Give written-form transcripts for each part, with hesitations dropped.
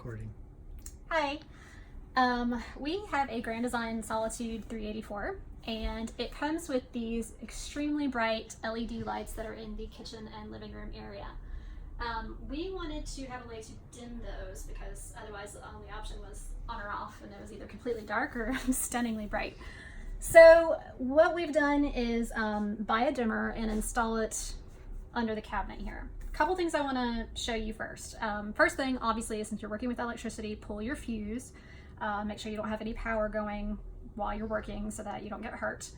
recording. Hi. We have a Grand Design Solitude 384, and it comes with these extremely bright LED lights that are in the kitchen and living room area. We wanted to have a way to dim those because otherwise the only option was on or off, and it was either completely dark or stunningly bright. So what we've done is buy a dimmer and install it under the cabinet here. A couple things I want to show you first. First thing, obviously, since you're working with electricity, pull your fuse. Make sure you don't have any power going while you're working so that you don't get hurt.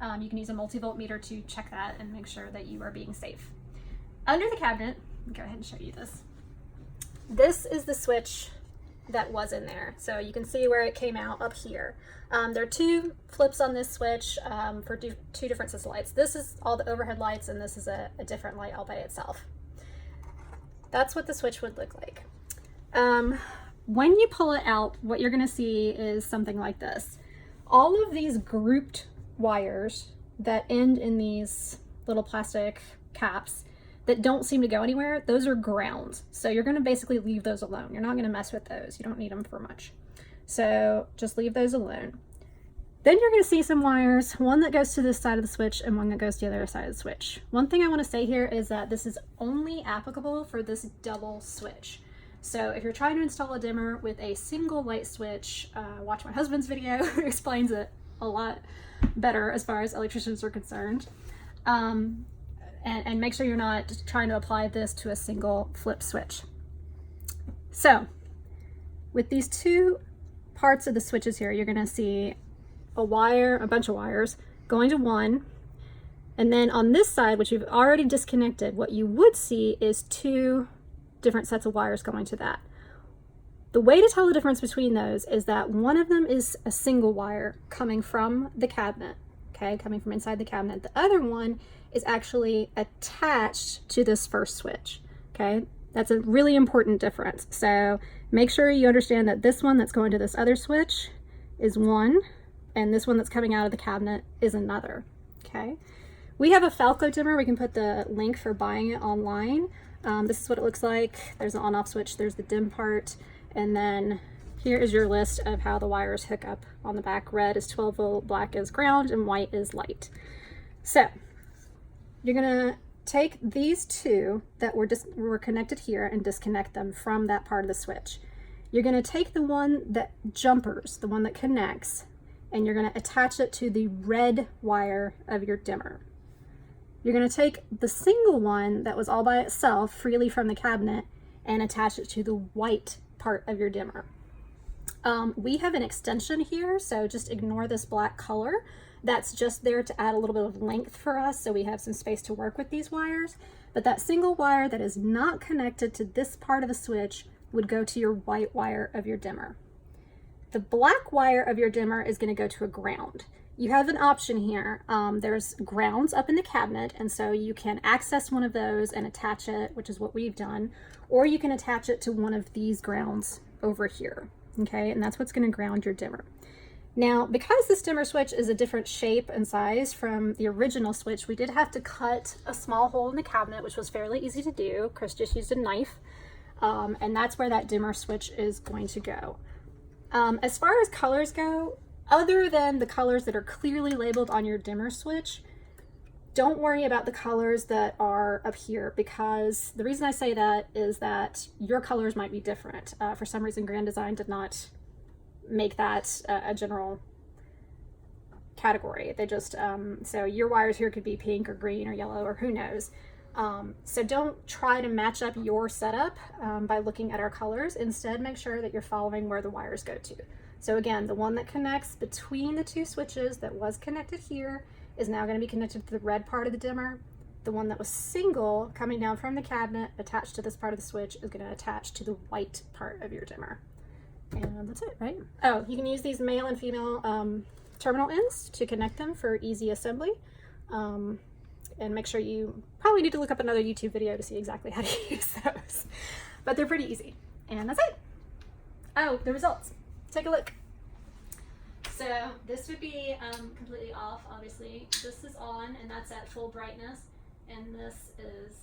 You can use a multi-volt meter to check that and make sure that you are being safe. Under the cabinet, let me go ahead and show you this. This is the switch that was in there. So you can see where it came out up here. There are two flips on this switch for two different sets of lights. This is all the overhead lights, and this is a different light all by itself. That's what the switch would look like. When you pull it out, what you're going to see is something like this. All of these grouped wires that end in these little plastic caps that don't seem to go anywhere, those are grounds. So you're going to basically leave those alone. You're not going to mess with those. You don't need them for much. So just leave those alone. Then you're going to see some wires, one that goes to this side of the switch and one that goes to the other side of the switch. One thing I want to say here is that this is only applicable for this double switch. So if you're trying to install a dimmer with a single light switch, watch my husband's video, who explains it a lot better as far as electricians are concerned. And make sure you're not trying to apply this to a single flip switch. So with these two parts of the switches here, you're going to see a bunch of wires going to one, and then on this side, which you've already disconnected, what you would see is two different sets of wires going to that. The way to tell the difference between those is that one of them is a single wire coming from the cabinet, okay, coming from inside the cabinet. The other one is actually attached to this first switch, okay? That's a really important difference. So make sure you understand that this one that's going to this other switch is one, and this one that's coming out of the cabinet is another, okay? We have a Falco dimmer. We can put the link for buying it online. This is what it looks like. There's an on-off switch, there's the dim part, and then here is your list of how the wires hook up on the back. Red is 12 volt, black is ground, and white is light. So you're gonna take these two that were connected here and disconnect them from that part of the switch. You're gonna take the one that jumpers, the one that connects, and you're gonna attach it to the red wire of your dimmer. You're gonna take the single one that was all by itself freely from the cabinet and attach it to the white part of your dimmer. We have an extension here, so just ignore this black color. That's just there to add a little bit of length for us so we have some space to work with these wires. But that single wire that is not connected to this part of the switch would go to your white wire of your dimmer. The black wire of your dimmer is going to go to a ground. You have an option here. There's grounds up in the cabinet, and so you can access one of those and attach it, which is what we've done, or you can attach it to one of these grounds over here, okay? And that's what's going to ground your dimmer. Now, because this dimmer switch is a different shape and size from the original switch, we did have to cut a small hole in the cabinet, which was fairly easy to do. Chris just used a knife, and that's where that dimmer switch is going to go. As far as colors go, other than the colors that are clearly labeled on your dimmer switch, don't worry about the colors that are up here, because the reason I say that is that your colors might be different. For some reason, Grand Design did not make that a general category. They just, so your wires here could be pink or green or yellow or who knows. So don't try to match up your setup by looking at our colors. Instead, make sure that you're following where the wires go to. So again, the one that connects between the two switches that was connected here is now going to be connected to the red part of the dimmer. The one that was single coming down from the cabinet attached to this part of the switch is going to attach to the white part of your dimmer. And that's it, right? Oh, you can use these male and female terminal ends to connect them for easy assembly. And make sure you probably need to look up another YouTube video to see exactly how to use those. But they're pretty easy. And that's it. Oh, the results. Take a look. So this would be completely off, obviously. This is on, and that's at full brightness. And this is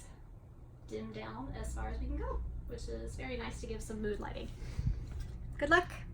dimmed down as far as we can go, which is very nice to give some mood lighting. Good luck!